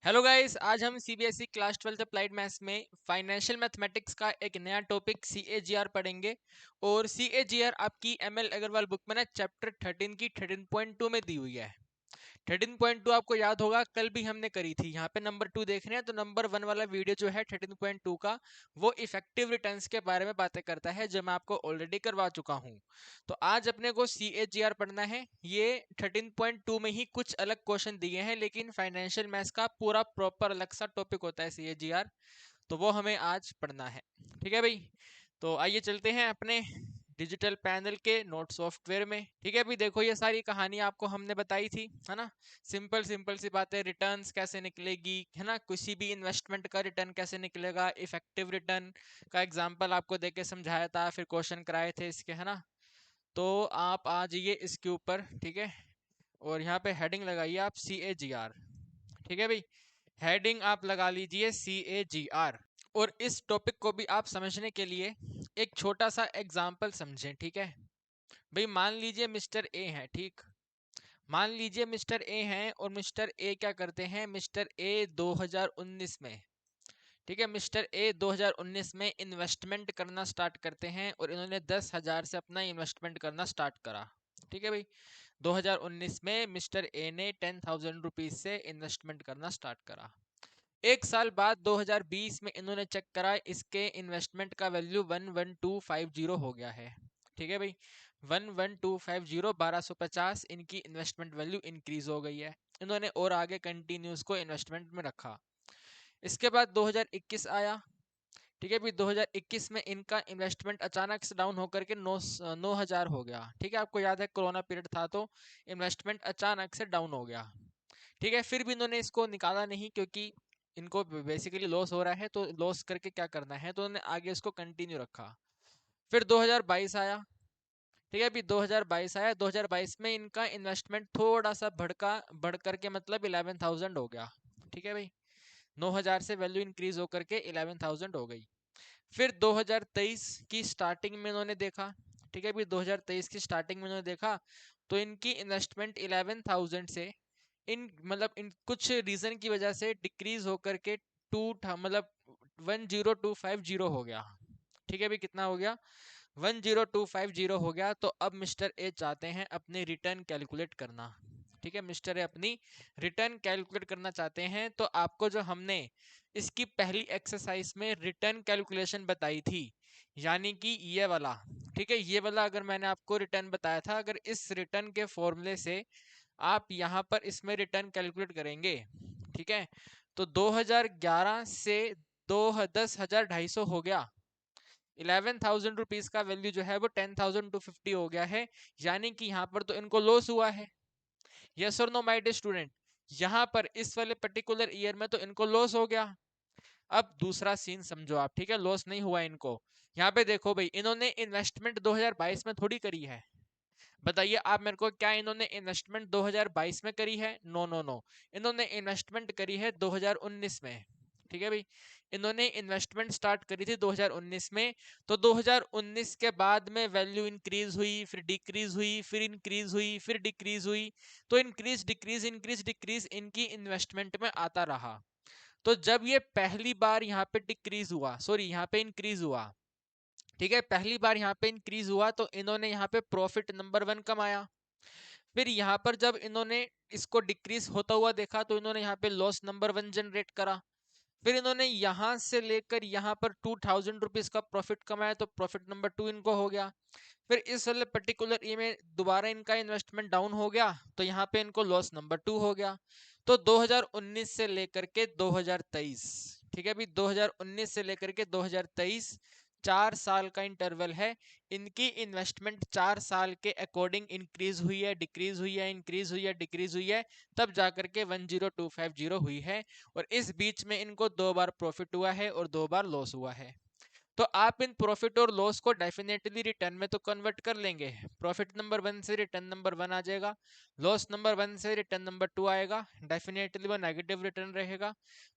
Hello guys, आज हम CBSE class 12 applied maths में फाइनेंशियल मैथमेटिक्स का एक नया टॉपिक सीएजीआर पढ़ेंगे। और सीएजीआर आपकी एमएल अग्रवाल बुक में ना चैप्टर 13 की 13.2 में दी हुई है। 13.2 आपको याद होगा, कल भी हमने करी थी। यहाँ पे नंबर 2 देख रहे हैं तो नंबर 1 वाला वीडियो जो है 13.2 का, वो इफेक्टिव रिटर्न्स के बारे में बातें करता है, जो मैं आपको ऑलरेडी करवा चुका हूँ। तो आज अपने को सीएजीआर पढ़ना है। ये 13.2 में ही कुछ अलग क्वेश्चन दिए हैं, लेकिन फाइनेंशियल मैथ्स का पूरा प्रॉपर अलग सा टॉपिक होता है सीएजीआर। तो वो हमें आज पढ़ना है। ठीक है भाई, तो आइए चलते हैं अपने डिजिटल पैनल के नोट सॉफ्टवेयर में। ठीक है, अभी देखो ये सारी कहानी आपको हमने बताई थी, है ना। सिंपल सिंपल सी बातें, रिटर्न्स कैसे निकलेगी, है ना, किसी भी इन्वेस्टमेंट का रिटर्न कैसे निकलेगा, इफेक्टिव रिटर्न का एग्जांपल आपको देके समझाया था, फिर क्वेश्चन कराए थे इसके, है ना। तो आप आ जाइए इसके ऊपर, ठीक है। और यहाँ पे हेडिंग लगाइए आप CAGR। ठीक है भाई, हेडिंग आप लगा लीजिए CAGR। और इस टॉपिक को भी आप समझने के लिए एक छोटा सा एग्जाम्पल समझें। ठीक है भाई, मान लीजिए मिस्टर ए है, ठीक। मान लीजिए मिस्टर ए हैं और मिस्टर ए क्या करते हैं, मिस्टर ए 2019 में, ठीक है, मिस्टर ए 2019 में इन्वेस्टमेंट करना स्टार्ट करते हैं और इन्होंने 10,000 से अपना इन्वेस्टमेंट करना स्टार्ट करा। ठीक है भाई, 2019 में मिस्टर ए ने 10,000 रुपीज से इन्वेस्टमेंट करना स्टार्ट करा। एक साल बाद 2020 में इन्होंने चेक करा, इसके इन्वेस्टमेंट का वैल्यू 11250 हो गया है। ठीक है भाई, 11250, 1250 इनकी इन्वेस्टमेंट वैल्यू इंक्रीज हो गई है। इन्होंने और आगे कंटिन्यूस को इन्वेस्टमेंट में रखा। इसके बाद 2021 आया। ठीक है भाई, 2021 में इनका इन्वेस्टमेंट अचानक से डाउन होकर के 9,000 हो गया। ठीक है, आपको याद है कोरोना पीरियड था तो इन्वेस्टमेंट अचानक से डाउन हो गया। ठीक है, फिर भी इन्होंने इसको निकाला नहीं, क्योंकि इनको बेसिकली लॉस हो रहा है, तो लॉस करके क्या करना है, तो उन्होंने आगे इसको कंटिन्यू रखा। फिर 2022 आया। ठीक है, अभी 2022 आया। 2022 में इनका इन्वेस्टमेंट थोड़ा सा बढ़ करके मतलब 11,000 हो गया। ठीक है भाई, 9,000 से वैल्यू इंक्रीज होकर के 11,000 हो गई। फिर 2023 की स्टार्टिंग में इन्होंने देखा। ठीक है, अभी 2023 की स्टार्टिंग में इन्होंने देखा तो इनकी इन्वेस्टमेंट 11,000 से इन कुछ रीजन की वजह से डिक्रीज होकर के टू मतलब 10250 हो गया। ठीक है भाई, कितना हो गया, 10250 हो गया। तो अब मिस्टर ए चाहते हैं अपनी रिटर्न कैलकुलेट करना। ठीक है, मिस्टर ए अपनी रिटर्न कैलकुलेट करना चाहते हैं। तो आपको जो हमने इसकी पहली एक्सरसाइज में रिटर्न कैलकुलेशन बताई थी, यानी कि ये वाला, ठीक है, ये वाला अगर मैंने आपको रिटर्न बताया था, अगर इस रिटर्न के फॉर्मूले से आप यहाँ पर इसमें रिटर्न कैलकुलेट करेंगे, ठीक है, तो 2011 से 10,250 हो गया। 11,000 रुपीज का वैल्यू जो है वो 10,250 हो गया है। यानी कि यहाँ पर तो इनको लॉस हुआ है। यस और नो माय डियर स्टूडेंट, यहाँ पर इस वाले पर्टिकुलर ईयर में तो इनको लॉस हो गया। अब दूसरा सीन समझो आप, ठीक है, लॉस नहीं हुआ इनको। यहाँ पे देखो भाई, इन्होंने इन्वेस्टमेंट 2022 में थोड़ी करी है। बताइए आप मेरे को, क्या इन्होंने इन्वेस्टमेंट 2022 में करी है? नो नो नो, इन्होंने इन्वेस्टमेंट करी है 2019 में। ठीक है भाई, इन्होंने इन्वेस्टमेंट स्टार्ट करी थी 2019 में। तो 2019 के बाद में वैल्यू इंक्रीज हुई, फिर डिक्रीज हुई, फिर इंक्रीज हुई, फिर डिक्रीज हुई। तो इंक्रीज डिक्रीज इंक्रीज डिक्रीज इनकी इन्वेस्टमेंट में आता रहा। तो जब ये पहली बार यहाँ पे डिक्रीज हुआ, सॉरी यहाँ पे इंक्रीज हुआ, ठीक है, पहली बार यहाँ पे इंक्रीज हुआ, तो इन्होंने यहाँ पे प्रॉफिट नंबर 1 कमाया। फिर यहाँ पर जब इन्होंने इसको डिक्रीज होता हुआ देखा तो इन्होंने यहाँ पे लॉस नंबर 1 जनरेट करा। फिर इन्होंने यहाँ से लेकर यहाँ पर 2,000 रुपीज का प्रॉफिट कमाया, तो प्रॉफिट नंबर 2 इनको हो गया। फिर इस वाले पर्टिकुलर ई में दोबारा इनका इन्वेस्टमेंट डाउन हो गया, तो यहाँ पे इनको लॉस नंबर 2 हो गया। तो 2019 से लेकर के 2023, ठीक है अभी 2019 से लेकर के 2023, 4 साल का इंटरवल है। इनकी इन्वेस्टमेंट 4 साल के अकॉर्डिंग इंक्रीज हुई है, डिक्रीज हुई है, इंक्रीज हुई है, डिक्रीज हुई है, तब जाकर के 10250 हुई है। और इस बीच में इनको 2 बार प्रॉफिट हुआ है और 2 बार लॉस हुआ है। तो आप इन प्रॉफिट और लॉस को डेफिनेटली रिटर्न में तो कन्वर्ट कर लेंगे। प्रॉफिट नंबर 1 से रिटर्न नंबर 1 आ जाएगा, लॉस नंबर 1 से रिटर्न नंबर 2 आएगा, डेफिनेटली वो नेगेटिव रिटर्न रहेगा।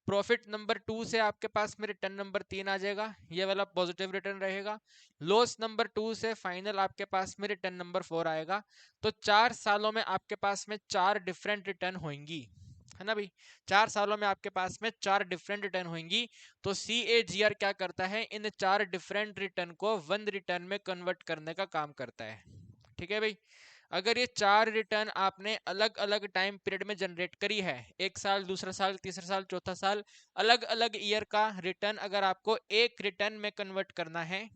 प्रॉफिट नंबर 2 से आपके पास में रिटर्न नंबर 3 आ जाएगा, ये वाला पॉजिटिव रिटर्न रहेगा। लॉस नंबर 2 से फाइनल आपके पास में रिटर्न नंबर 4 आएगा। तो 4 सालों में आपके पास में 4 डिफरेंट रिटर्न होंगी। है ना भाई। 4 सालों में आपके पास में 4 डिफरेंट रिटर्न होंगी, तो CAGR क्या करता है, इन 4 डिफरेंट रिटर्न को 1 रिटर्न में कन्वर्ट करने का काम करता है। ठीक है भाई। अगर ये 4 रिटर्न आपने अलग अलग टाइम पीरियड में जनरेट करी है, एक साल, दूसरा साल, तीसरा साल, चौथा साल, अलग अलग ईयर का रिटर्न अगर आपको एक रिटर्न में कन्वर्ट करना है,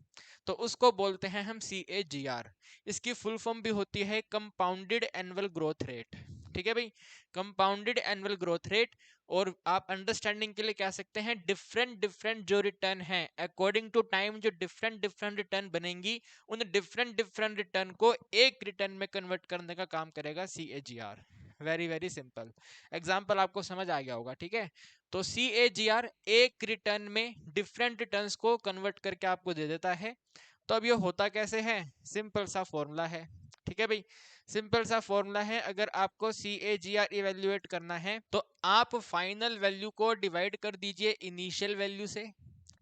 तो उसको बोलते हैं हम CAGR। इसकी फुल फॉर्म भी होती है कंपाउंडेड एनुअल ग्रोथ रेट। ठीक है भाई, कंपाउंडेड एनुअल ग्रोथ रेट। और आप अंडरस्टैंडिंग के लिए कह सकते हैं डिफरेंट डिफरेंट जो रिटर्न है अकॉर्डिंग टू टाइम, जो डिफरेंट डिफरेंट रिटर्न बनेंगी, उन डिफरेंट डिफरेंट रिटर्न को एक रिटर्न में कन्वर्ट करने का काम करेगा CAGR। Very very simple example, आपको समझ आ गया होगा। ठीक है, तो CAGR एक रिटर्न में डिफरेंट रिटर्न्स को कन्वर्ट करके आपको दे देता है। तो अब ये होता कैसे है, सिंपल सा फॉर्मूला है। ठीक है भाई, सिंपल सा फॉर्मूला है। अगर आपको CAGR इवेल्युएट करना है, तो आप फाइनल वैल्यू को डिवाइड कर दीजिए इनिशियल वैल्यू से।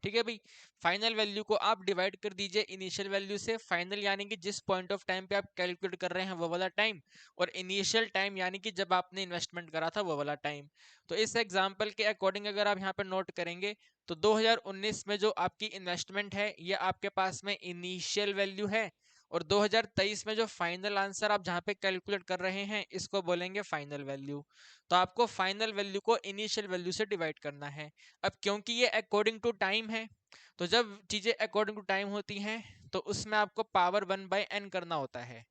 ठीक है भाई, फाइनल वैल्यू को आप डिवाइड कर दीजिए इनिशियल वैल्यू से। फाइनल यानी कि जिस पॉइंट ऑफ टाइम पे आप कैलकुलेट कर रहे हैं वो वाला टाइम, और इनिशियल टाइम यानी कि जब आपने इन्वेस्टमेंट करा था वो वाला टाइम। तो इस एग्जांपल के अकॉर्डिंग अगर आप यहाँ पे नोट करेंगे, तो 2019 में जो आपकी इन्वेस्टमेंट है ये आपके पास में इनिशियल वैल्यू है, और 2023 में जो फाइनल आंसर आप जहाँ पे कैलकुलेट कर रहे हैं इसको बोलेंगे फाइनल वैल्यू। तो आपको फाइनल वैल्यू को इनिशियल वैल्यू से डिवाइड करना है। अब क्योंकि ये अकॉर्डिंग टू टाइम है, तो जब चीजें अकॉर्डिंग टू टाइम होती हैं तो उसमें आपको पावर 1/n करना होता है।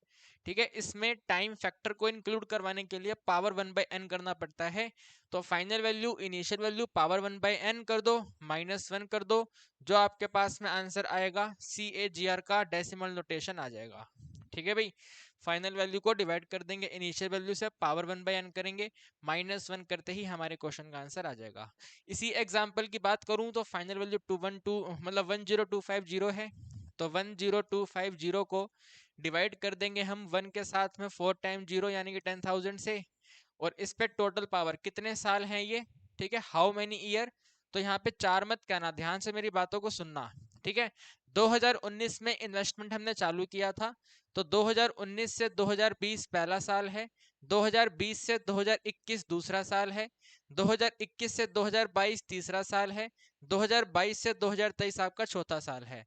ठीक है, इसमें टाइम फैक्टर को इंक्लूड करवाने के लिए पावर 1/n करना पड़ता है। तो final value initial value power 1/n कर दो, -1 कर दो, जो आपके पास में आंसर आएगा CAGR का डेसिमल नोटेशन आ जाएगा। ठीक है भाई, फाइनल वैल्यू को डिवाइड कर देंगे इनिशियल वैल्यू से, पावर 1/n करेंगे, -1 करते ही हमारे क्वेश्चन का आंसर आ जाएगा। इसी एग्जांपल की बात करूं तो फाइनल वैल्यू 212 मतलब 10250 है, तो 10250 को डिवाइड कर देंगे हम 1 के साथ में 4 टाइम 0 यानी कि 10,000 से, और इस पे टोटल पावर कितने साल हैं ये, ठीक है, हाउ मेनी ईयर। तो यहाँ पे 4 मत कहना, ध्यान से मेरी बातों को सुनना। ठीक है, 2019 में इन्वेस्टमेंट हमने चालू किया था, तो 2019 से 2020 पहला साल है, 2020 से 2021 दूसरा साल है, 2021 से 2022 तीसरा साल है, 2022 से 2023 आपका चौथा साल है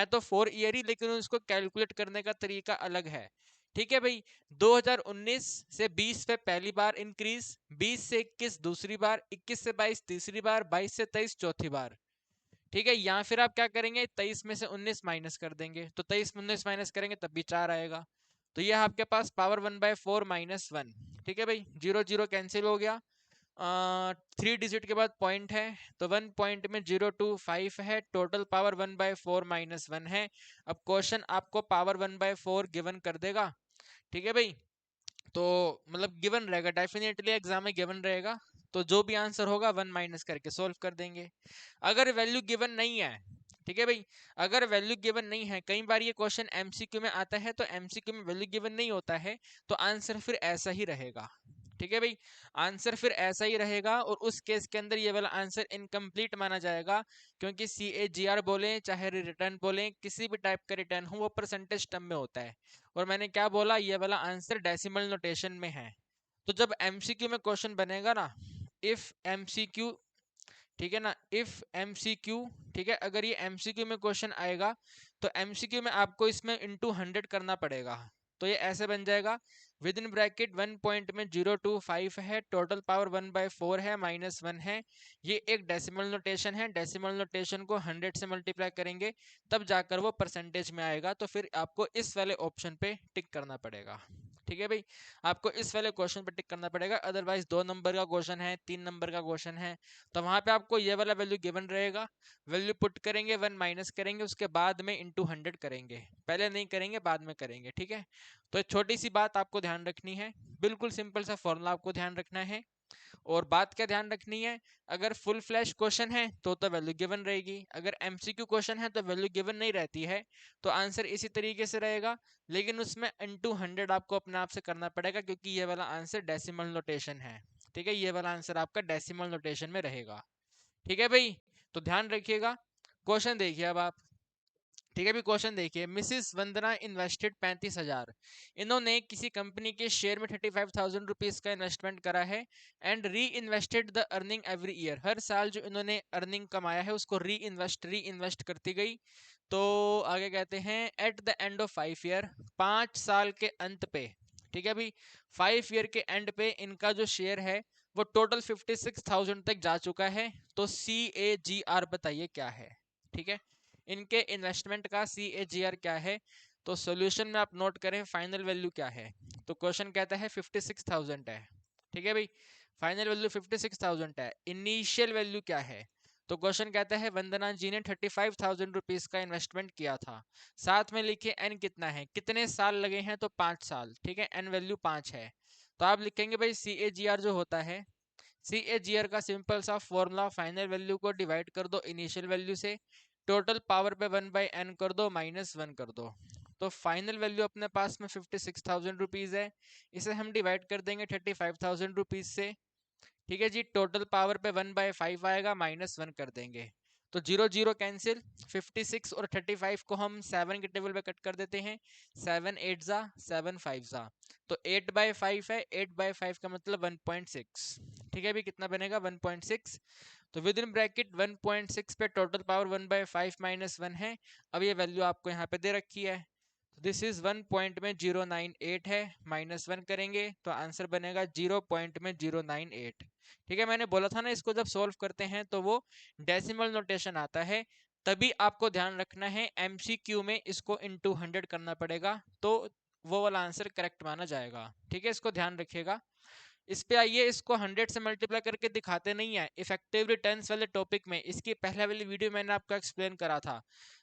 तो 4 ईयर ही, लेकिन उसको कैलकुलेट करने का तरीका अलग है। ठीक है भाई, 2019 से 20 पे पहली बार इंक्रीज, 20 से 21 दूसरी बार, 21 से 22 तीसरी बार, 22 से 23 चौथी बार। ठीक है, या फिर आप क्या करेंगे, 23 में से 19 माइनस कर देंगे, तो 23 में 19 माइनस करेंगे तब भी 4 आएगा। तो ये आपके पास पावर 1/4 -1। ठीक है भाई, 0 0 कैंसिल हो गया, 3 डिजिट के बाद पॉइंट है, तो 1 पॉइंट में 025 है, टोटल पावर 1/4 -1 है। अब क्वेश्चन आपको पावर 1/4 गिवन कर देगा। ठीक है भाई, तो मतलब गिवन रहेगा, डेफिनेटली एग्जाम में गिवन रहेगा, तो जो भी आंसर होगा 1 माइनस करके सोल्व कर देंगे। अगर वैल्यू गिवन नहीं है, ठीक है भाई, अगर वैल्यू गिवन नहीं है, कई बार ये क्वेश्चन MCQ में आता है, तो MCQ में वैल्यू गिवन नहीं होता है, तो आंसर फिर ऐसा ही रहेगा। ठीक है भाई, आंसर फिर ऐसा ही रहेगा, और उस केस के अंदर ये वाला आंसर इनकम्प्लीट माना जाएगा, क्योंकि CAGR बोले चाहे रिटर्न बोले, किसी भी टाइप का रिटर्न हो वो परसेंटेज टर्म में होता है, और मैंने क्या बोला, ये वाला आंसर डेसिमल नोटेशन में है। तो जब MCQ में क्वेश्चन बनेगा ना, इफ MCQ, ठीक है ना, इफ MCQ, ठीक है, अगर ये MCQ में क्वेश्चन आएगा, तो MCQ में आपको इसमें इंटू 100 करना पड़ेगा। तो ये ऐसे बन जाएगा, विद इन ब्रैकेट 1 पॉइंट में 025 है, टोटल पावर 1/4 है, -1 है, ये एक डेसिमल नोटेशन है, डेसिमल नोटेशन को 100 से मल्टीप्लाई करेंगे तब जाकर वो परसेंटेज में आएगा, तो फिर आपको इस वाले ऑप्शन पे टिक करना पड़ेगा। ठीक है भाई, आपको इस वाले क्वेश्चन पे टिक करना पड़ेगा, अदरवाइज 2 नंबर का क्वेश्चन है, 3 नंबर का क्वेश्चन है, तो वहां पे आपको ये वाला वैल्यू गिवन रहेगा, वैल्यू पुट करेंगे, 1 माइनस करेंगे, उसके बाद में इंटू 100 करेंगे, पहले नहीं करेंगे बाद में करेंगे। ठीक है, तो एक छोटी सी बात आपको ध्यान रखनी है, बिल्कुल सिंपल सा फॉर्मूला आपको ध्यान रखना है। और बात क्या ध्यान रखनी है, अगर फुल फ्लैश क्वेश्चन है तो वैल्यू गिवन रहेगी, अगर MCQ क्वेश्चन है तो वैल्यू गिवन नहीं रहती है, तो आंसर इसी तरीके से रहेगा, लेकिन उसमें इंटू 100 आपको अपने आप से करना पड़ेगा, क्योंकि ये वाला आंसर डेसिमल नोटेशन है। ठीक है, ये वाला आंसर आपका डेसिमल नोटेशन में रहेगा। ठीक है भाई, तो ध्यान रखिएगा। क्वेश्चन देखिए अब आप, ठीक है, भी क्वेश्चन देखिए, मिसिस वंदना इन्वेस्टेड 35,000, इन्होंने किसी कंपनी के शेयर में 35,000 रुपीज का इन्वेस्टमेंट करा है and reinvested the earning every year, हर साल जो इन्होंने अर्निंग कमाया है उसको री इन्वेस्ट करती गई। तो आगे कहते हैं at the end of 5 year, 5 साल के अंत पे, ठीक है भाई, 5 ईयर के एंड पे इनका जो शेयर है वो टोटल 56,000 तक जा चुका है। तो CAGR बताइए क्या है। ठीक है, इनके इन्वेस्टमेंट का CAGR क्या है। तो सॉल्यूशन में आप नोट करें फाइनल वैल्यू क्या है। तो क्वेश्चन कहता है 56,000 है। ठीक है भाई, फाइनल वैल्यू 56,000 है। इनिशियल वैल्यू क्या है। तो क्वेश्चन कहता है वंदना जी ने 35,000 रुपीज का इन्वेस्टमेंट किया था। साथ में लिखिए एन कितना है, कितने साल लगे हैं, तो 5 साल। ठीक है, एन वैल्यू 5 है। तो आप लिखेंगे भाई CAGR जो होता है, CAGR का सिंपल सा फॉर्मूला, फाइनल वैल्यू को डिवाइड कर दो इनिशियल वैल्यू से, टोटल पावर पे 1/n कर दो, -1 कर दो। तो फाइनल वैल्यू अपने पास में 56,000 रुपीज है, इसे हम डिवाइड कर देंगे 35,000 रुपीज से। ठीक है जी, टोटल पावर पे 1/5 आएगा, -1 कर देंगे। तो 0 0 कैंसिल, 56 और 35 को हम 7 के टेबल पे कट कर देते हैं, 7 8 जा 7 5 जा, तो 8/5 है, 8/5 का मतलब 1.6। ठीक है, अभी कितना बनेगा 1.6। तो विद इन ब्रैकेट 1.6 पे टोटल पावर 1/5 -1 है। अब ये वैल्यू आपको यहाँ पे दे रखी है, दिस इज 1 पॉइंट में 098 है, -1 करेंगे तो आंसर बनेगा 0 पॉइंट में 098। ठीक है, मैंने बोला था ना इसको जब सॉल्व करते हैं तो वो डेसिमल नोटेशन आता है, तभी आपको ध्यान रखना है MCQ में इसको इनटू 100 करना पड़ेगा, तो वो वाला आंसर करेक्ट माना जाएगा। ठीक है, इसको ध्यान रखिएगा। इस पे आइए, इसको 100 से मल्टीप्लाई करके दिखाते नहीं है इफेक्टिव रिटर्न्स वाले टॉपिक में, इसकी पहले वाली वीडियो मैंने आपको एक्सप्लेन करा था।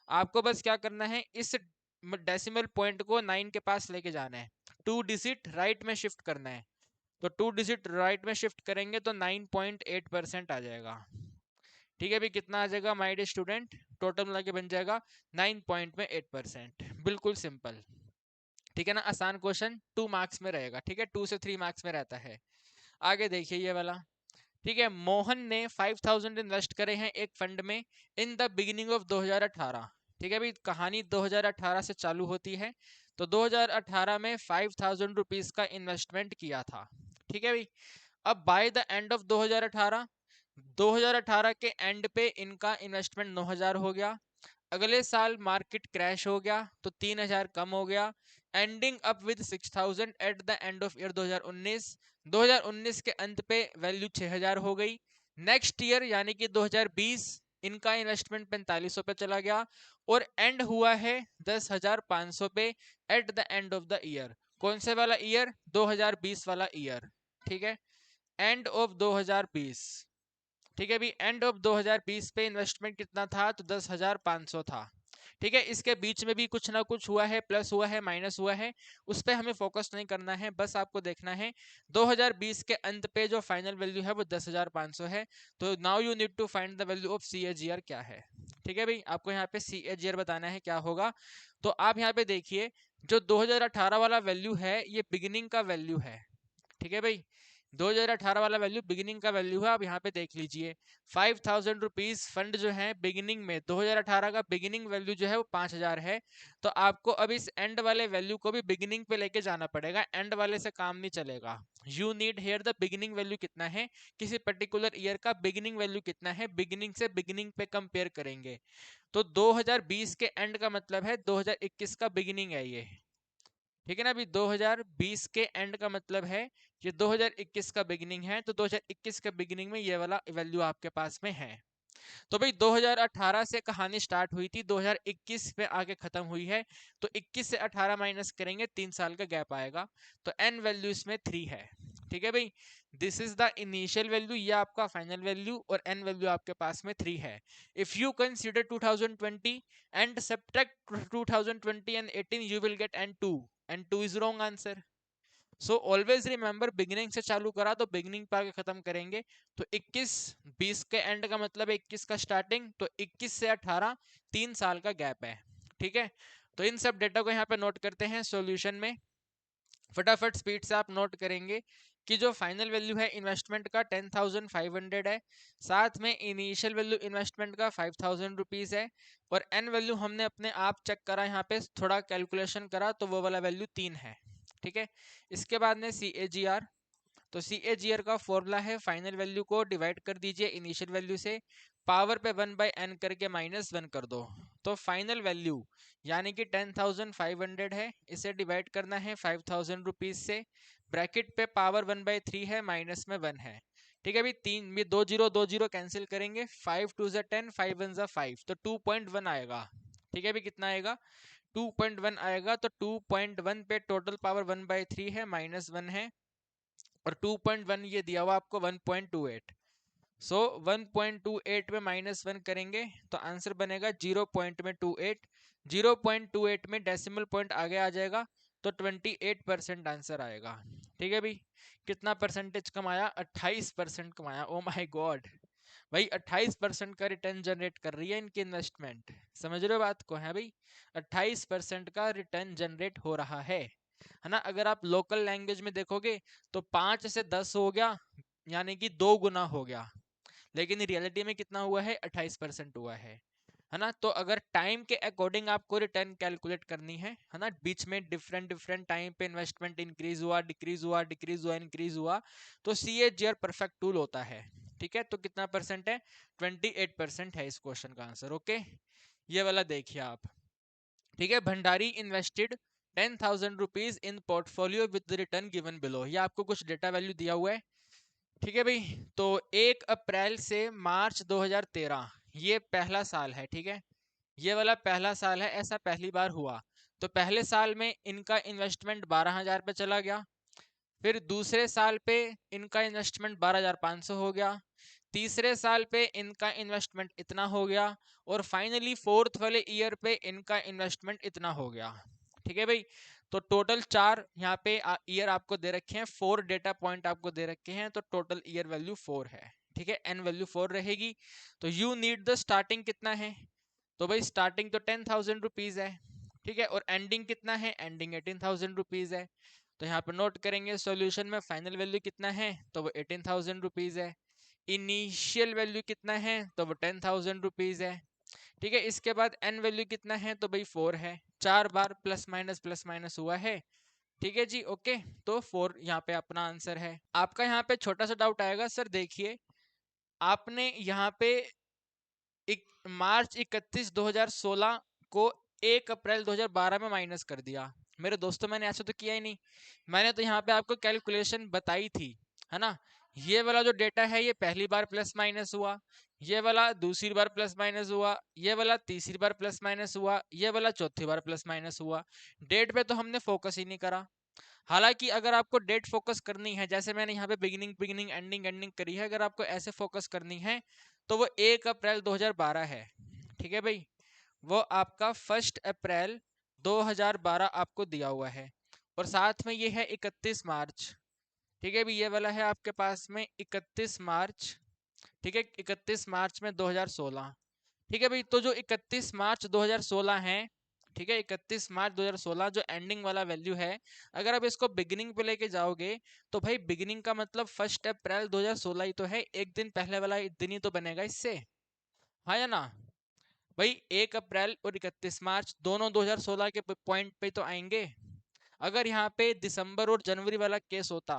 आपको बस क्या करना है, इस डेसिमल पॉइंट को 9 के पास लेके जाना है, 2 डिजिट राइट में शिफ्ट करना है। तो 2 डिजिट राइट में शिफ्ट करेंगे तो 9.8% आ जाएगा। ठीक है, अभी कितना आ जाएगा माय डियर स्टूडेंट, टोटल मिला के बन जाएगा 9.8%। बिल्कुल सिंपल। ठीक है ना, आसान क्वेश्चन 2 मार्क्स में रहेगा। ठीक है, 2 से 3 मार्क्स में रहता है। आगे देखिए ये वाला। ठीक है, मोहन ने 5,000 इन्वेस्ट करे हैं एक फंड में इन द बिगिनिंग ऑफ 2018। ठीक है भाई, कहानी 2018 से चालू होती है, तो 2018 में 5,000 रुपीज का इन्वेस्टमेंट किया था। ठीक है भाई, अब बाय द एंड ऑफ 2018 के एंड पे इनका इन्वेस्टमेंट 9,000 हो गया। अगले साल मार्केट क्रैश हो गया तो 3,000 कम हो गया, ending up with 6,000 at the end of year 2019। 2019 के अंत पे वैल्यू 6,000 हो गई। नेक्स्ट ईयर यानी कि 2020 इनका इन्वेस्टमेंट 4500 पे चला गया और एंड हुआ है 10,500 पे at the end of the year. कौन से वाला ईयर, 2020 वाला ईयर। ठीक है, एंड ऑफ 2020। ठीक है, अभी एंड ऑफ 2020 पे इन्वेस्टमेंट कितना था, तो 10,500 था। ठीक है, इसके बीच में भी कुछ ना कुछ हुआ है, प्लस हुआ है, माइनस हुआ है, उस पर हमें फोकस नहीं करना है, बस आपको देखना है 2020 के अंत पे जो फाइनल वैल्यू है वो 10,500 है। तो now you need to find the value of CAGR क्या है। ठीक है भाई, आपको यहाँ पे CAGR बताना है क्या होगा। तो आप यहाँ पे देखिए, जो 2018 वाला वैल्यू है ये बिगिनिंग का वैल्यू है। ठीक है भाई, 2018 वाला वैल्यू बिगिनिंग का वैल्यू है। आप यहाँ पे देख लीजिए 5,000 रुपीज फंड जो है बिगिनिंग में 2018 का बिगिनिंग वैल्यू जो है वो 5,000 है। तो आपको अब इस एंड वाले वैल्यू को भी बिगिनिंग पे लेके जाना पड़ेगा, एंड वाले से काम नहीं चलेगा। You need here the beginning value कितना है, किसी पर्टिकुलर ईयर का बिगिनिंग वैल्यू कितना है, बिगिनिंग से बिगिनिंग पे कंपेयर करेंगे। तो 2020 के एंड का मतलब है 2021 का बिगिनिंग है ये। ठीक है ना, अभी 2020 के एंड का मतलब है ये 2021 का बिगिनिंग है, तो 2021 के बिगिनिंग में ये वाला वैल्यू आपके पास में है। तो भाई 2018 से कहानी स्टार्ट हुई थी, 2021 में आके खत्म हुई है, तो 21 से 18 माइनस करेंगे, 3 साल का गैप आएगा, तो एन वैल्यू इसमें 3 है। ठीक है भाई, this is the initial value, ये आपका फाइनल वैल्यू, और एन वैल्यू आपके पास में 3 है। If you consider 2020 and subtract 2020 and 18 you will get n2, n2 is wrong answer. So always remember, beginning से चालू करा तो बिगिनिंग पे आके खत्म करेंगे। तो 21 20 के एंड का मतलब है 21 का स्टार्टिंग, तो 21 से 18 3 साल का गैप है। ठीक है, तो इन सब डेटा को यहाँ पे नोट करते हैं सॉल्यूशन में, फटाफट स्पीड से आप नोट करेंगे। कि जो फाइनल वैल्यू है इन्वेस्टमेंट का 10,500 है, साथ में इनिशियल वैल्यू इन्वेस्टमेंट का 5,000 रुपीज़ है, और एन वैल्यू हमने अपने आप चेक करा, यहाँ पे थोड़ा कैलकुलेशन करा तो वो वाला वैल्यू 3 है। ठीक है, इसके बाद में CAGR। तो CAGR का फॉर्मूला है फाइनल वैल्यू को डिवाइड कर दीजिए इनिशियल वैल्यू से, पावर पे 1/n करके -1 कर दो, तो फाइनल वैल्यू यानी कि 10,500 है, इसे डिवाइड करना है 5,000 रुपीज से, ब्रैकेट पे पावर 1/3 है, माइनस में 1 है। ठीक है, अभी तीन में दो जीरो कैंसिल करेंगे, 5 2 10, 5 1 5, तो 2.1 आएगा। ठीक है, अभी कितना आएगा, 2.1 आएगा। तो 2.1 पे टोटल पावर 1/3 है, -1 है, और 2.1 ये दिया हुआ आपको 1.28। सो 1.28 में -1 करेंगे तो आंसर बनेगा 0.28। 0.28 में डेसिमल पॉइंट आगे आ जाएगा तो 28% आंसर आएगा। ठीक है भाई, कितना परसेंटेज कमाया, 28% कमाया। ओ माय गॉड भाई, 28% का रिटर्न जनरेट कर रही है इनकी इन्वेस्टमेंट। समझ रहे हो बात को, है भाई, 28% का रिटर्न जनरेट हो रहा है ना। अगर आप लोकल लैंग्वेज में देखोगे तो 5 से 10 हो गया, यानी कि 2 गुना हो गया, लेकिन रियलिटी में कितना हुआ है, 28% हुआ है ना। तो अगर टाइम के अकॉर्डिंग आपको रिटर्न कैलकुलेट करनी है ना, बीच में डिफरेंट डिफरेंट टाइम पे इन्वेस्टमेंट इंक्रीज हुआ, डिक्रीज हुआ, डिक्रीज हुआ, इंक्रीज हुआ, तो CAGR परफेक्ट टूल होता है। ठीक है, तो कितना परसेंट है, 28% है इस क्वेश्चन का आंसर। ओके, ये वाला देखिए आप। ठीक है, Bhandari invested 10,000 rupees in portfolio with return given below, ये आपको कुछ डेटा वैल्यू दिया हुआ है। ठीक है भाई, तो 1 अप्रैल से मार्च 2013 ये पहला साल है। ठीक है, ये वाला पहला साल है, ऐसा पहली बार हुआ। तो पहले साल में इनका इन्वेस्टमेंट 12,000 पे चला गया, फिर दूसरे साल पे इनका इन्वेस्टमेंट 12,500 हो गया, तीसरे साल पे इनका इन्वेस्टमेंट इतना हो गया, और फाइनली फोर्थ वाले ईयर पे इनका इन्वेस्टमेंट इतना हो गया। ठीक है भाई, तो टोटल 4 यहाँ पे ईयर आपको दे रखे हैं, 4 डेटा पॉइंट आपको दे रखे हैं, तो टोटल ईयर वैल्यू 4 है। ठीक है, एन वैल्यू 4 रहेगी। तो यू नीड द स्टार्टिंग कितना है, तो भाई स्टार्टिंग तो 10,000 रुपीज है। ठीक है, और एंडिंग कितना है, एंडिंग 18,000 रुपीज है। तो यहाँ पर नोट करेंगे सॉल्यूशन में फाइनल वैल्यू कितना है, तो वो 18,000 रुपीज है। इनिशियल वैल्यू कितना है, तो वो 10,000 रुपीज है। ठीक है, इसके बाद एन वैल्यू कितना है, तो भाई 4 है, 4 बार प्लस माइनस हुआ है। ठीक है जी, ओके, तो 4 यहाँ पे अपना आंसर है। आपका यहाँ पे छोटा सा डाउट आएगा, सर देखिए आपने यहाँ पे मार्च 31 2016 को 1 अप्रैल 2012 में माइनस कर दिया। मेरे दोस्तों, मैंने ऐसा तो किया ही नहीं, मैंने तो यहाँ पे आपको कैलकुलेशन बताई थी, है ना। ये वाला जो डेटा है ये पहली बार प्लस माइनस हुआ, ये वाला दूसरी बार प्लस माइनस हुआ, ये वाला तीसरी बार प्लस माइनस हुआ, ये वाला चौथी बार प्लस माइनस हुआ। डेट पे तो हमने फोकस ही नहीं करा। हालांकि अगर आपको डेट फोकस करनी है, जैसे मैंने यहाँ पे बिगिनिंग बिगिनिंग एंडिंग एंडिंग करी है, अगर आपको ऐसे फोकस करनी है तो वो 1 अप्रैल 2012 है। ठीक है भाई, वो आपका 1 अप्रैल 2012 आपको दिया हुआ है, और साथ में ये है 31 मार्च। ठीक है भाई, ये वाला है आपके पास में 31 मार्च। ठीक है, 31 मार्च में 2016। ठीक है भाई, तो जो 31 मार्च 2016 है, ठीक है, 31 मार्च 2016 जो एंडिंग वाला वैल्यू है, अगर आप इसको बिगिनिंग पे लेके जाओगे तो भाई बिगिनिंग का मतलब 1 अप्रैल 2016 ही तो है, एक दिन पहले वाला दिन ही तो बनेगा इससे, हाँ या ना भाई। 1 अप्रैल और 31 मार्च दोनों 2016 के पॉइंट पे तो आएंगे। अगर यहाँ पे दिसंबर और जनवरी वाला केस होता,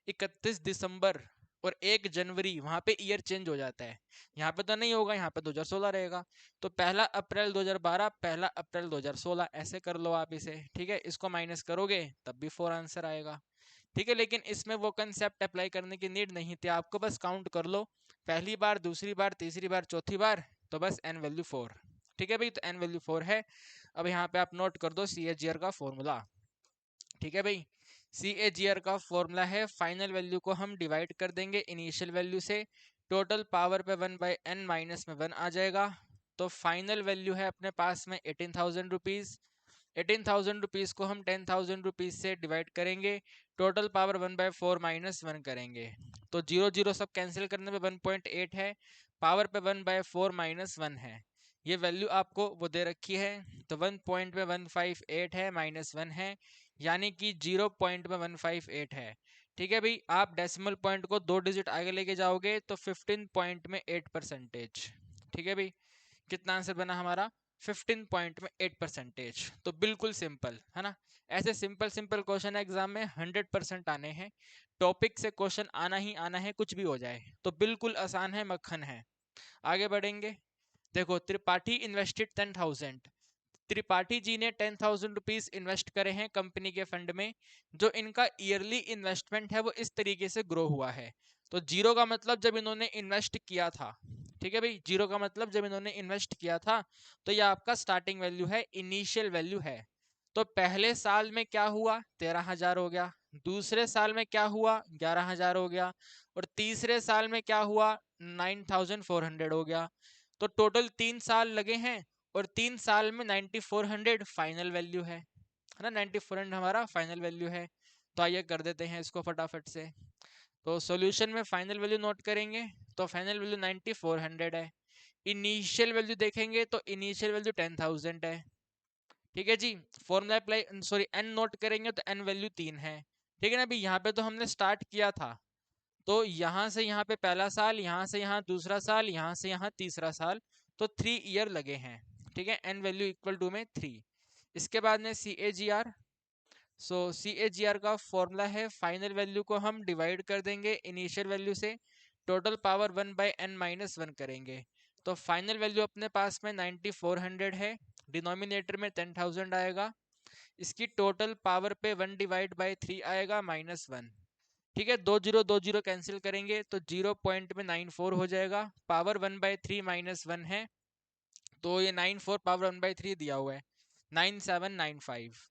31 दिसंबर और 1 जनवरी, वहां पे ईयर चेंज हो जाता है, यहाँ पे तो नहीं होगा, यहाँ पे 2016 रहेगा। तो 1 अप्रैल 2012, 1 अप्रैल 2016, ऐसे कर लो आप इसे। ठीक है, इसको माइनस करोगे तब भी 4 आंसर आएगा। ठीक है, लेकिन इसमें वो कंसेप्ट अप्लाई करने की नीड नहीं थी, आपको बस काउंट कर लो, पहली बार, दूसरी बार, तीसरी बार, चौथी बार, तो बस एन वैल्यू 4। ठीक है भाई, तो एन वैल्यू 4 है। अब यहाँ पे आप नोट कर दो CAGR का फॉर्मूला। ठीक है भाई, CAGR का फॉर्मूला है, फाइनल वैल्यू को हम डिवाइड कर देंगे इनिशियल वैल्यू से, टोटल पावर पे 1/n माइनस में 1 आ जाएगा। तो फाइनल वैल्यू है अपने पास में 18,000 रुपीज। 18,000 रुपीज को हम 10,000 रुपीज से डिवाइड करेंगे, टोटल पावर 1/4 -1 करेंगे, तो जीरो जीरो सब कैंसिल करने पे 1.8 है, पावर पे 1/4 -1 है। ये वैल्यू आपको वो दे रखी है, तो 1 पॉइंट में 158 है, -1 है, यानी कि 0 पॉइंट में 158 है। ठीक है भाई, आप डेसिमल पॉइंट को 2 डिजिट आगे लेके जाओगे तो 15 पॉइंट में 8%। ठीक है भाई, कितना आंसर बना हमारा? 15 पॉइंट में 8%। तो बिल्कुल सिंपल है ना। ऐसे सिंपल सिंपल क्वेश्चन एग्जाम में 100% आने हैं। टॉपिक से क्वेश्चन आना ही आना है, कुछ भी हो जाए। तो बिल्कुल आसान है, मक्खन है। आगे बढ़ेंगे। देखो, त्रिपाठी इन्वेस्टेड 10,000। त्रिपाठी जी ने 10,000 रुपीज इन्वेस्ट करे हैं कंपनी के फंड में। जो इनका ईयरली इन्वेस्टमेंट है वो इस तरीके से ग्रो हुआ है। तो जीरो का मतलब जब इन्होंने इन्वेस्ट किया था। ठीक है भाई, जीरो का मतलब जब इन्होंने इन्वेस्ट किया था। तो ये आपका स्टार्टिंग वैल्यू है, इनिशियल वैल्यू है। तो पहले साल में क्या हुआ? 13,000 हो गया। दूसरे साल में क्या हुआ? 11,000 हो गया। और तीसरे साल में क्या हुआ? 9,400 हो गया। तो टोटल 3 साल लगे हैं। और 3 साल में 9,400 फाइनल वैल्यू है ना। 9,400 हमारा फाइनल वैल्यू है। तो आइए कर देते हैं इसको फटाफट से। तो सॉल्यूशन में फाइनल वैल्यू नोट करेंगे। तो फाइनल वैल्यू 9,400 है। इनिशियल वैल्यू देखेंगे तो इनिशियल वैल्यू 10,000 है। ठीक है जी। Formula apply, sorry, N note करेंगे तो एन वैल्यू 3 है। ठीक है ना। अभी यहाँ पे तो हमने स्टार्ट किया था। तो यहाँ से यहाँ पे पहला साल, यहाँ से यहाँ दूसरा साल, यहाँ से यहाँ तीसरा साल। तो 3 ईयर लगे हैं। ठीक है, एन वैल्यू इक्वल टू में 3। इसके बाद में C A G R. So C A G R का फॉर्मूला है, फाइनल वैल्यू को हम डिवाइड कर देंगे इनिशियल वैल्यू से। टोटल पावर 1/n-1 करेंगे। तो फाइनल वैल्यू अपने पास में 9,400 है। डिनोमिनेटर में 10,000 आएगा। इसकी टोटल पावर पे 1/3 आएगा -1। ठीक है, 2 0 कैंसिल करेंगे तो 0.94 हो जाएगा। पावर 1/3 -1 है। तो ये 94 पावर 1/3 दिया हुआ है, 9795।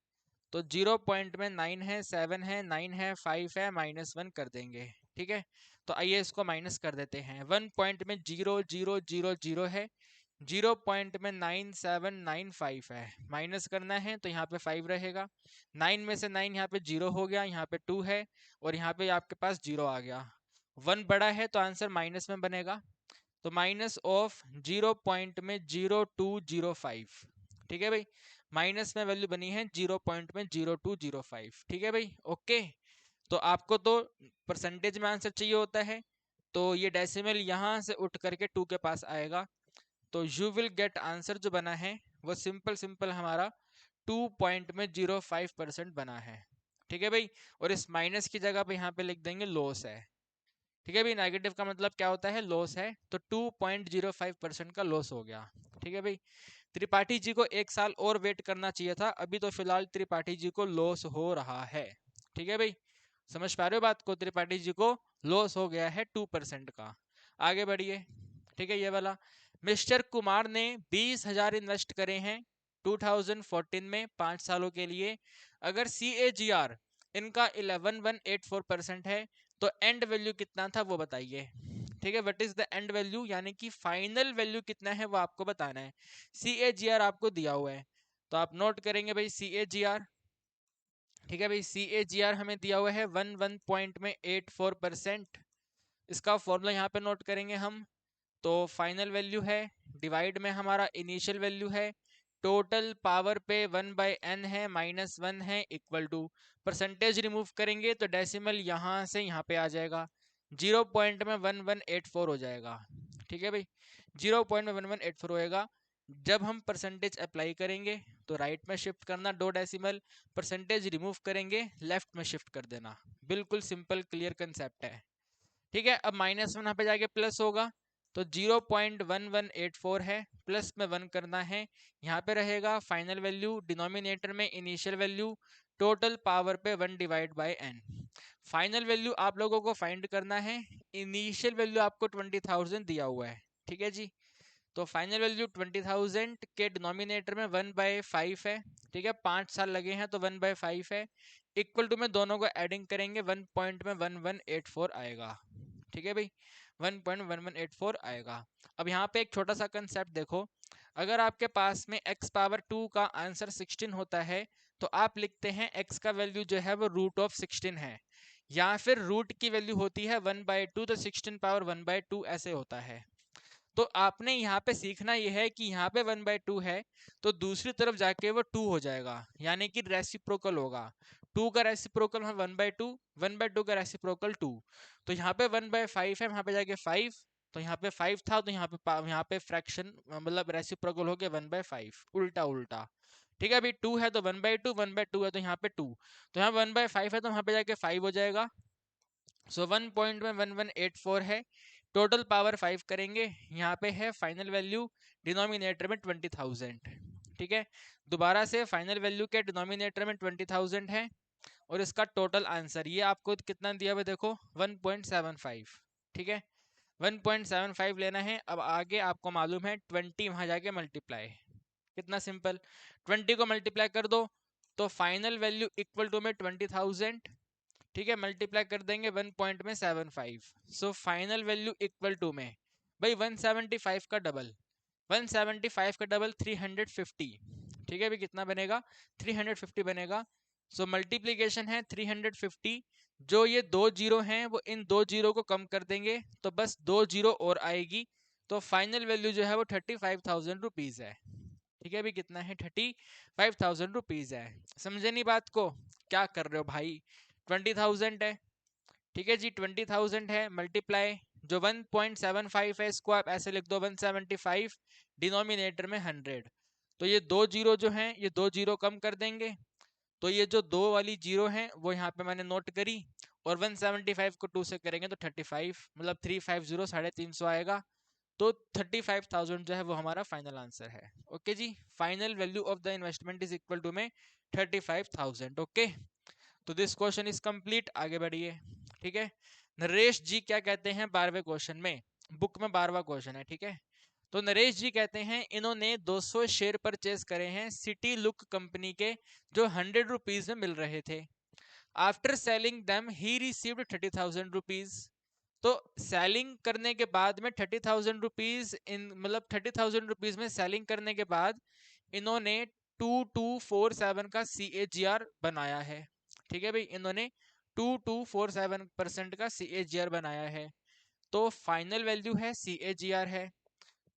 तो 0 है, 7 है, 9 है, 5 है, -1 कर देंगे। ठीक है। तो आइए इसको माइनस कर देते हैं। 1.0000 है। 0.9795 है। माइनस करना है तो यहाँ पे 5 रहेगा। 9 में से 9 यहाँ पे 0 हो गया, यहाँ पे 2 है। और यहाँ पे आपके पास 0 आ गया। 1 बड़ा है तो आंसर माइनस में बनेगा। तो माइनस ऑफ 0.0205। ठीक है भाई, माइनस में वैल्यू बनी है 0.0205। ठीक है भाई, ओके। तो आपको तो परसेंटेज में आंसर चाहिए होता है। तो ये डेसिमल यहाँ से उठ करके 2 के पास आएगा। तो यू विल गेट आंसर जो बना है वो सिंपल सिंपल हमारा 2.05% बना है। ठीक है भाई। और इस माइनस की जगह पे यहाँ पे लिख देंगे लॉस है। ठीक है भाई, नेगेटिव का मतलब क्या होता है? लॉस है। तो 2.05% का लॉस हो गया। ठीक है भाई। त्रिपाठी जी को 1 साल और वेट करना चाहिए था, अभी तो फिलहाल त्रिपाठी जी को लॉस हो रहा है। ठीक है भाई, समझ पा रहे हो बात को? त्रिपाठी जी को लॉस हो गया है 2% का। आगे बढ़िए। ठीक है, ये वाला। मिस्टर कुमार ने 20,000 इन्वेस्ट करे हैं 2014 में 5 सालों के लिए। अगर सी ए जी आर इनका 11,184% है तो एंड वैल्यू कितना था वो बताइए। ठीक है, what is the end value, यानी कि फाइनल वैल्यू कितना है वो आपको बताना है। सी ए जी आर आपको दिया हुआ है। तो आप नोट करेंगे भाई सी ए जी आर। ठीक है भाई, सी ए जी आर हमें दिया हुआ है 11.84%। इसका फॉर्मूला यहाँ पे नोट करेंगे हम। तो फाइनल वैल्यू है, डिवाइड में हमारा इनिशियल वैल्यू है, टोटल पावर पे 1/n है, -1 है, इक्वल टू परसेंटेज रिमूव करेंगे तो डेसिमल यहाँ से यहाँ पे आ जाएगा। 0.1184 हो जाएगा। ठीक है भाई, 0.1184 होएगा। जब हम परसेंटेज अप्लाई करेंगे तो राइट में शिफ्ट करना 2 डेसिमल, परसेंटेज रिमूव करेंगे लेफ्ट में शिफ्ट कर देना। बिल्कुल सिंपल क्लियर कंसेप्ट है। ठीक है, अब -1 यहाँ पे जाके प्लस होगा। तो 0.1184 है, प्लस में 1 करना है। यहाँ पे रहेगा फाइनल वैल्यू, डिनोमिनेटर में इनिशियल वैल्यू, टोटल पावर पे 1/n। फाइनल वैल्यू आप लोगों को फाइंड करना है। इनिशियल वैल्यू आपको 20,000 दिया हुआ है। ठीक है जी। तो फाइनल वैल्यू 20,000 के डिनोमिनेटर में 1/5 है। ठीक है, 5 साल लगे हैं तो 1/5 है। इक्वल टू में दोनों को एडिंग करेंगे 1.1184 आएगा। ठीक है भाई, 1.1184 आएगा। अब यहाँ पे एक छोटा सा कंसेप्ट देखो। अगर आपके पास में x पावर 2 का आंसर 16 होता है तो आप लिखते हैं x का वैल्यू जो है वो √16 है। या फिर रूट की वैल्यू होती है 1/2, तो 16 पावर 1/2 ऐसे होता है। तो आपने यहाँ पे सीखना यह है कि यहाँ पे 1/2 है तो दूसरी तरफ जाके वो 2 हो जाएगा, यानी कि रेसिप्रोकल होगा। टू का रेसिप्रोकल है 1/2, 1/2 का रेसिप्रोकल 2। तो यहाँ पे 1/5 है, वहां पे जाके 5, तो यहाँ पे 5 था, तो यहाँ पे फ्रैक्शन मतलब रेसिप्रोकल हो गया 1/5, उल्टा उल्टा। ठीक है, अभी 2 है तो 1/2, 1/2 है तो यहाँ पे 2, तो यहाँ 1/5 है तो वहां पे जाके 5 हो जाएगा। सो 1.1184 है। टोटल पावर 5 करेंगे, यहाँ पे है फाइनल वैल्यू डिनोमिनेटर में 20,000। ठीक है, दोबारा से फाइनल वैल्यू के डिनोमिनेटर में 20,000 है, और इसका टोटल आंसर ये आपको कितना दिया हुआ देखो 1.75। ठीक है, 1.75 लेना है। अब आगे आपको मालूम है 20 वहां जाके मल्टीप्लाई, कितना सिंपल, 20 को मल्टीप्लाई कर दो तो फाइनल वैल्यू इक्वल टू में 20,000। ठीक है, मल्टीप्लाई कर देंगे 1.75। So final value equal to में भाई 175 का डबल, 175 का डबल 350। ठीक है, अभी कितना बनेगा 350 बनेगा। सो मल्टीप्लीकेशन है 350, जो ये दो जीरो हैं वो इन दो जीरो को कम कर देंगे तो बस दो जीरो और आएगी, तो फाइनल वैल्यू जो है वो 35,000 रुपीज है। ठीक है, अभी कितना है 35,000 रुपीज है। समझे नहीं बात को, क्या कर रहे हो भाई, 20,000 है। ठीक है जी, 20,000 है, मल्टीप्लाई जो 1.75 है इसको आप ऐसे लिख दो 175, डिनोमिनेटर में 100। तो ये दो जीरो जो हैं ये दो जीरो कम कर देंगे, तो ये जो दो वाली जीरो हैं वो यहाँ पे मैंने नोट करी, और 175 को 2 से करेंगे तो 35 मतलब 350 350 आएगा। तो 35,000 जो है वो हमारा फाइनल आंसर है। ओके जी, final value of the investment is equal to में 35,000। ओके, तो दिस क्वेश्चन इज कंप्लीट, आगे बढ़िए। ठीक है, नरेश जी क्या कहते हैं 12वें क्वेश्चन में, बुक में 12वां क्वेश्चन है। ठीक है, तो नरेश जी कहते हैं इन्होंने 200 शेयर परचेज करे हैं सिटी लुक कंपनी के, जो 100 रुपीज में मिल रहे थे। After selling them he received 30,000 rupees. तो सेलिंग करने के बाद में 30,000 रुपीज इन मतलब 30,000 रुपीज में सेलिंग करने के बाद इन्होंने 2247 का CAGR बनाया है। ठीक है भाई, इन्होंने 2247% का CAGR बनाया है, तो फाइनल वैल्यू है CAGR है।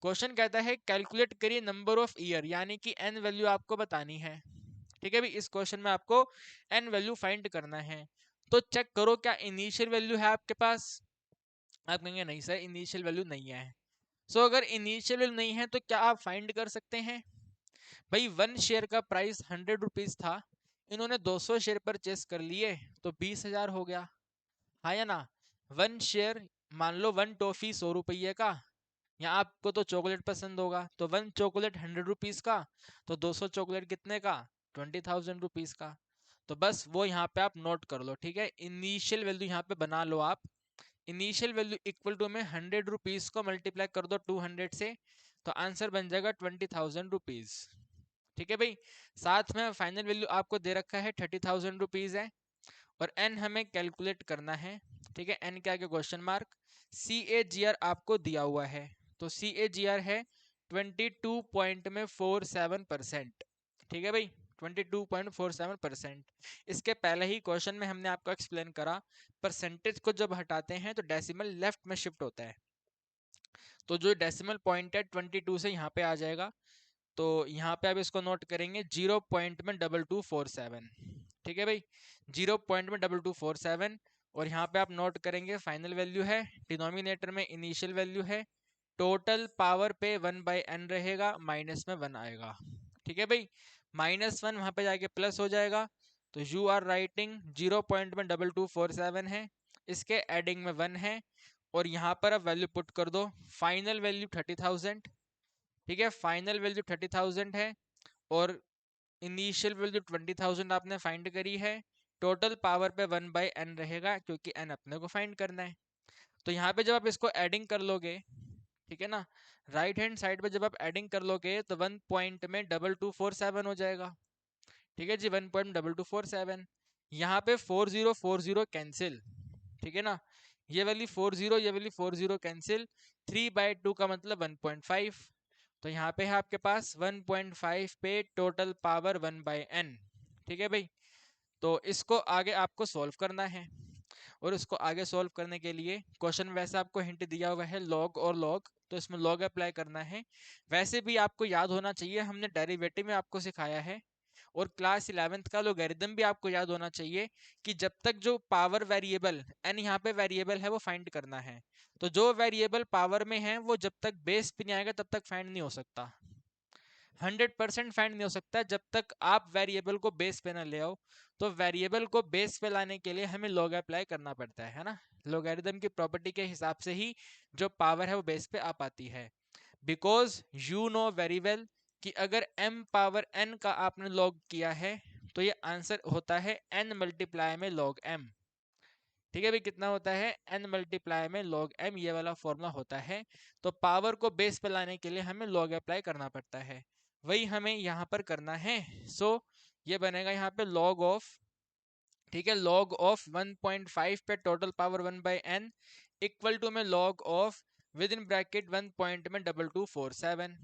क्वेश्चन कहता है कैलकुलेट करिए नंबर ऑफ ईयर, यानी कि एन वैल्यू आपको बतानी है। ठीक है भाई, इस क्वेश्चन में आपको एन वैल्यू फाइंड करना है। तो चेक करो क्या इनिशियल वैल्यू है आपके पास। आप कहेंगे नहीं सर इनिशियल वैल्यू नहीं है। सो अगर इनिशियल वैल्यू नहीं है तो क्या आप फाइंड कर सकते हैं। भाई 1 शेयर का प्राइस 100 रुपीज था, इन्होंने 200 शेयर परचेस कर लिए तो 20,000 हो गया, हाँ या ना। 1 शेयर, मान लो 1 टॉफी 100 रुपये का, या आपको तो चॉकलेट पसंद होगा तो 1 चॉकलेट 100 रुपीज का, तो 200 चॉकलेट कितने का 20,000 रुपीज का। तो बस वो यहाँ पे आप नोट कर लो। ठीक है, इनिशियल वैल्यू यहाँ पे बना लो आप। इनिशियल वैल्यू इक्वल टू में 100 रुपीज को मल्टीप्लाई कर दो 200 से, तो आंसर बन जाएगा 20,000 रुपीज। ठीक है भाई, साथ में फाइनल वैल्यू आपको दे रखा है 30,000 रुपीज है, और एन हमें कैलकुलेट करना है। ठीक है, एन के आगे क्वेश्चन मार्क, CAGR आपको दिया हुआ है, तो CAGR है 22.47%। ठीक है भाई, 22.47%। इसके पहले ही क्वेश्चन में हमने आपको एक्सप्लेन करा, परसेंटेज को जब हटाते हैं तो डेसिमल लेफ्ट में शिफ्ट होता है, तो जो डेसिमल पॉइंट है 22 से यहाँ पे आ जाएगा, तो यहाँ पे अब इसको नोट करेंगे 0.2247। ठीक है भाई, 0.2247, और यहाँ पे आप नोट करेंगे फाइनल वैल्यू है, डिनोमिनेटर में इनिशियल वैल्यू है, टोटल पावर पे 1/n रहेगा, माइनस में 1 आएगा। ठीक है भाई, -1 वहां पे जाके प्लस हो जाएगा, तो यू आर राइटिंग 0.2247 है, इसके एडिंग में 1 है, और यहाँ पर अब वैल्यू पुट कर दो, फाइनल वैल्यू 30,000। ठीक है, फाइनल वैल्यू 30,000 है, और इनिशियल वैल्यू 20,000 आपने फाइंड करी है, टोटल पावर पे 1/n रहेगा क्योंकि n अपने को फाइंड करना है। तो यहाँ पे जब आप इसको एडिंग कर लोगे, ठीक है ना, राइट हैंड साइड पे जब आप एडिंग कर लोगे तो 1.2247 हो जाएगा। ठीक है जी, 1.2247, यहाँ पे 4040 कैंसिल। ठीक है ना, ये वाली 40 ये वाली 40 कैंसिल, 3/2 का मतलब 1.5, तो यहाँ पे है आपके पास 1.5 पे टोटल पावर 1/n। ठीक है भाई, तो इसको आगे आपको सॉल्व करना है, और इसको आगे सॉल्व करने के लिए क्वेश्चन वैसे आपको हिंट दिया हुआ है लॉग और लॉग, तो इसमें लॉग अप्लाई करना है। वैसे भी आपको याद होना चाहिए, हमने डेरिवेटिव में आपको सिखाया है, और क्लास 11th का लोगैरिथम भी आपको याद होना चाहिए कि जब तक जो पावर वेरिएबल n यहाँ पे वेरिएबल है वो फाइंड करना है, तो जो वेरिएबल पावर में है वो जब तक बेस पे नहीं आएगा तब तक फाइंड नहीं हो सकता। 100% फाइंड नहीं हो सकता जब तक आप वेरिएबल को बेस पे ना ले आओ। तो वेरिएबल को बेस पे लाने के लिए हमें लॉग अप्लाई करना पड़ता है ना। लोगैरिथम की प्रॉपर्टी के हिसाब से ही जो पावर है वो बेस पे आ पाती है। Because you know very well कि अगर m पावर n का आपने लॉग किया है तो ये आंसर होता है n मल्टीप्लाई में लॉग m। ठीक है भाई, कितना होता है n मल्टीप्लाई में log m, ये वाला फॉर्मूला होता है। तो पावर को बेस पे लाने के लिए हमें log अप्लाई करना पड़ता है, वही हमें यहाँ पर करना है। सो ये बनेगा यहाँ पे log ऑफ, ठीक है, log ऑफ 1.5 पे total power 1 by n equal to में log of with in bracket 1 point में 2247।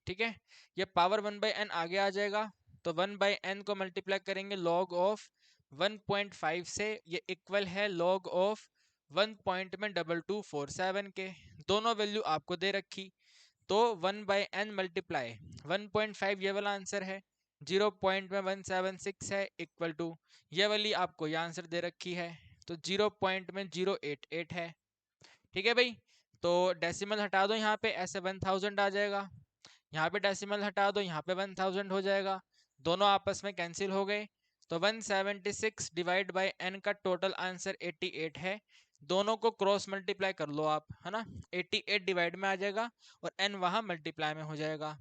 ठीक है, ये पावर 1 बाई n आगे आ जाएगा, तो 1 बाई n को मल्टीप्लाई करेंगे log ऑफ 1.5 से, ये इक्वल है log ऑफ 1 पॉइंट में 2247 के। दोनों वैल्यू आपको दे रखी, तो 1 बाई n मल्टीप्लाई 1.5 ये वाला आंसर है, 0.176 है इक्वल टू ये वाली आपको ये आंसर दे रखी है, तो 0.088 है। ठीक है भाई, तो डेसिमल हटा दो यहाँ पे, ऐसे 1000 आ जाएगा, यहाँ पे डेसिमल हटा दो, यहाँ पे 1000 हो जाएगा, दोनों आपस में कैंसिल हो गए। तो 176 डिवाइड बाय n का टोटल आंसर 88 है। दोनों को क्रॉस मल्टीप्लाई कर लो आप, है ना, 88 डिवाइड में आ जाएगा और n वहां मल्टीप्लाई में हो जाएगा।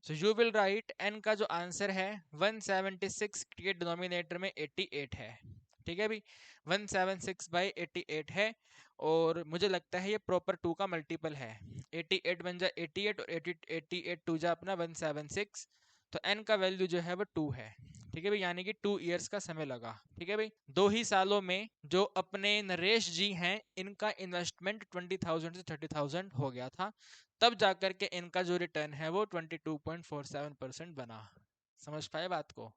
So you will write n का जो आंसर है 176 के डिनोमिनेटर में 88 है। ठीक है भाई, 176 बाई 88 है, और मुझे लगता है ये प्रॉपर 2 का मल्टीपल है। 88 बन जा 88 और 88 2 जा अपना 176, तो n का वैल्यू जो है वो 2 है। ठीक है भाई, यानी कि 2 इयर्स का समय लगा। ठीक है भाई, 2 ही सालों में जो अपने नरेश जी हैं इनका इन्वेस्टमेंट 20,000 से 30,000 हो गया था, तब जाकर के इनका जो रिटर्न है वो 22.47% बना। समझ पाए बात को?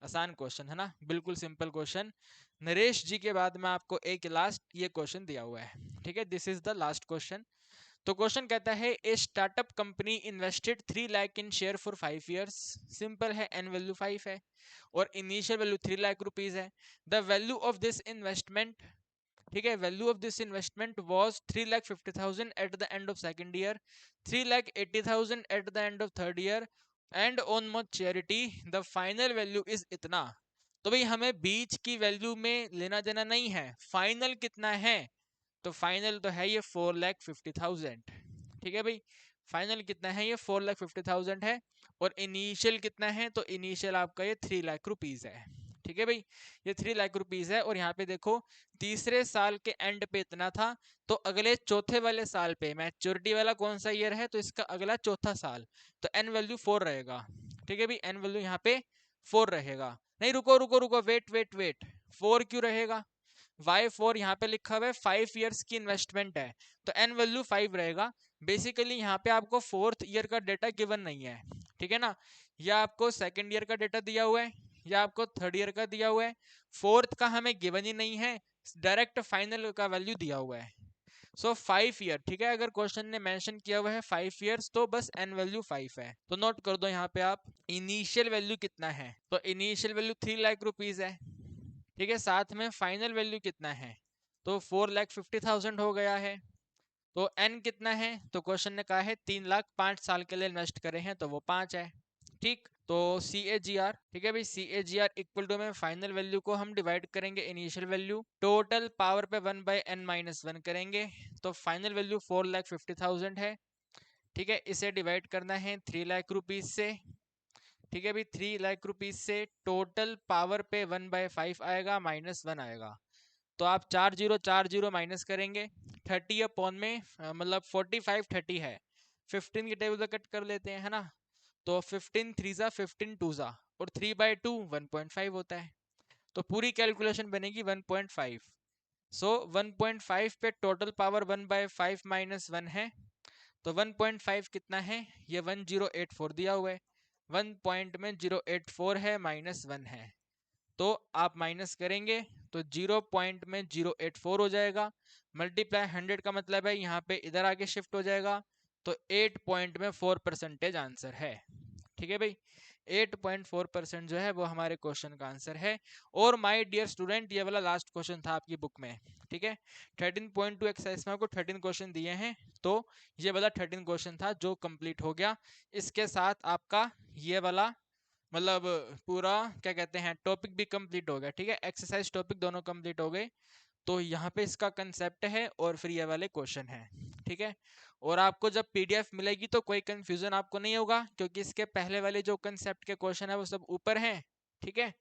आसान क्वेश्चन है ना, बिल्कुल सिंपल क्वेश्चन। नरेश जी के बाद में आपको एक लास्ट ये क्वेश्चन दिया हुआ है। ठीक है, this is the last question. तो क्वेश्चन कहता है a startup company invested 3 lakh in share for 5 years. Simple है, एन वैल्यू 5 है और इनिशियल वैल्यू 3 लाख रुपीज है। The value of this investment, ठीक है, value of this investment was 3,50,000 at the end of second year, 3,80,000 at the end of third year, and on maturity the final value is इतना। तो भाई हमें बीच की value में लेना देना नहीं है, फाइनल कितना है, तो फाइनल तो है ये 4,50,000। ठीक है भाई, फाइनल कितना है, ये 4,50,000 है, और इनिशियल कितना है, तो इनिशियल आपका ये 3 लाख रुपीज है। ठीक है भाई, ये 3 लाख रुपीज है, और यहाँ पे देखो तीसरे साल के एंड पे इतना था, तो अगले चौथे वाले साल पे मैच्योरिटी वाला कौन सा ईयर है, तो इसका अगला चौथा साल, तो एन वैल्यू 4 रहेगा। ठीक है भाई, एन वैल्यू यहाँ पे 4 रहेगा। नहीं, रुको रुको रुको, वेट वेट वेट, 4 क्यों रहेगा, y4 यहाँ पे लिखा हुआ है 5 इयर्स की इन्वेस्टमेंट है, तो n वैल्यू 5 रहेगा। बेसिकली यहाँ पे आपको फोर्थ ईयर का डेटा गिवन नहीं है, ठीक है ना, या आपको सेकंड ईयर का डेटा दिया हुआ है या आपको थर्ड ईयर का दिया हुआ है, फोर्थ का हमें गिवन ही नहीं है, डायरेक्ट फाइनल का वैल्यू दिया हुआ है। सो 5 ईयर, ठीक है, अगर क्वेश्चन ने मेंशन किया हुआ है 5 इयर्स तो बस n वैल्यू 5 है, तो नोट कर दो यहाँ पे आप। इनिशियल वैल्यू कितना है, तो इनिशियल वैल्यू 3 लाख रुपीज है। ठीक है, साथ में फाइनल वैल्यू कितना है, तो 4,50,000 हो गया है। तो n कितना है, तो क्वेश्चन ने कहा है 3 लाख 5 साल के लिए इन्वेस्ट करे हैं, तो वो 5 है। ठीक, तो सी ए जी आर, ठीक है भाई, सी A G are equal to में फाइनल वैल्यू को हम डिवाइड करेंगे इनिशियल वैल्यू, टोटल पावर पे 1 बाई n माइनस 1 करेंगे, तो फाइनल वैल्यू 4,50,000 है। ठीक है, इसे डिवाइड करना है 3 लाख रुपीज से। ठीक है भाई, 3 लाख रुपीज से टोटल पावर पे 1 बाय 5 आएगा, माइनस 1 आएगा, तो आप 4 0 माइनस करेंगे 30 अपॉन में मतलब 45 30 है, 15 की टेबल कट कर लेते हैं, है ना, तो 15 3 जा 15 2 जा, और 3 बाई 2 1.5 होता है, तो पूरी कैलकुलेशन बनेगी 1.5। सो 1.5 पे टोटल पावर 1 बाय 5 माइनस 1 है, तो 1.5 कितना है, ये 1084 दिया हुआ है, 1 पॉइंट में 084 है, माइनस 1 है, तो आप माइनस करेंगे तो 0 पॉइंट में 084 हो जाएगा, मल्टीप्लाई 100 का मतलब है यहाँ पे इधर आके शिफ्ट हो जाएगा, तो 8 पॉइंट में 4% आंसर है। ठीक है भाई, 8.4% जो है वो हमारे क्वेश्चन का आंसर है। और माय डियर स्टूडेंट, ये वाला लास्ट क्वेश्चन था आपकी बुक में, ठीक है। 13.2 एक्सरसाइज में आपको 13 क्वेश्चन दिए हैं, तो ये वाला 13 क्वेश्चन था जो कंप्लीट हो गया। इसके साथ आपका ये वाला मतलब पूरा क्या कहते हैं टॉपिक भी कंप्लीट हो गया, ठीक है। एक्सरसाइज टॉपिक दोनों कंप्लीट हो गए। तो यहाँ पे इसका कंसेप्ट है और फिर ये वाले क्वेश्चन है, ठीक है। और आपको जब पीडीएफ मिलेगी तो कोई कंफ्यूजन आपको नहीं होगा, क्योंकि इसके पहले वाले जो कंसेप्ट के क्वेश्चन है वो सब ऊपर हैं, ठीक है।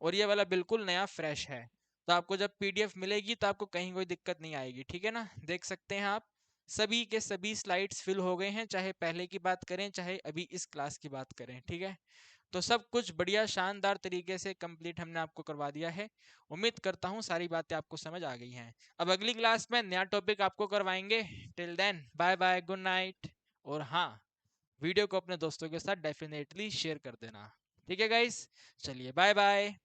और ये वाला बिल्कुल नया फ्रेश है। तो आपको जब पीडीएफ मिलेगी तो आपको कहीं कोई दिक्कत नहीं आएगी, ठीक है ना। देख सकते हैं आप, सभी के सभी स्लाइड्स फिल हो गए हैं, चाहे पहले की बात करें चाहे अभी इस क्लास की बात करें, ठीक है। तो सब कुछ बढ़िया शानदार तरीके से कंप्लीट हमने आपको करवा दिया है। उम्मीद करता हूँ सारी बातें आपको समझ आ गई हैं। अब अगली क्लास में नया टॉपिक आपको करवाएंगे। Till then bye bye, good night. और हाँ, वीडियो को अपने दोस्तों के साथ डेफिनेटली शेयर कर देना, ठीक है गाइस। चलिए बाय बाय।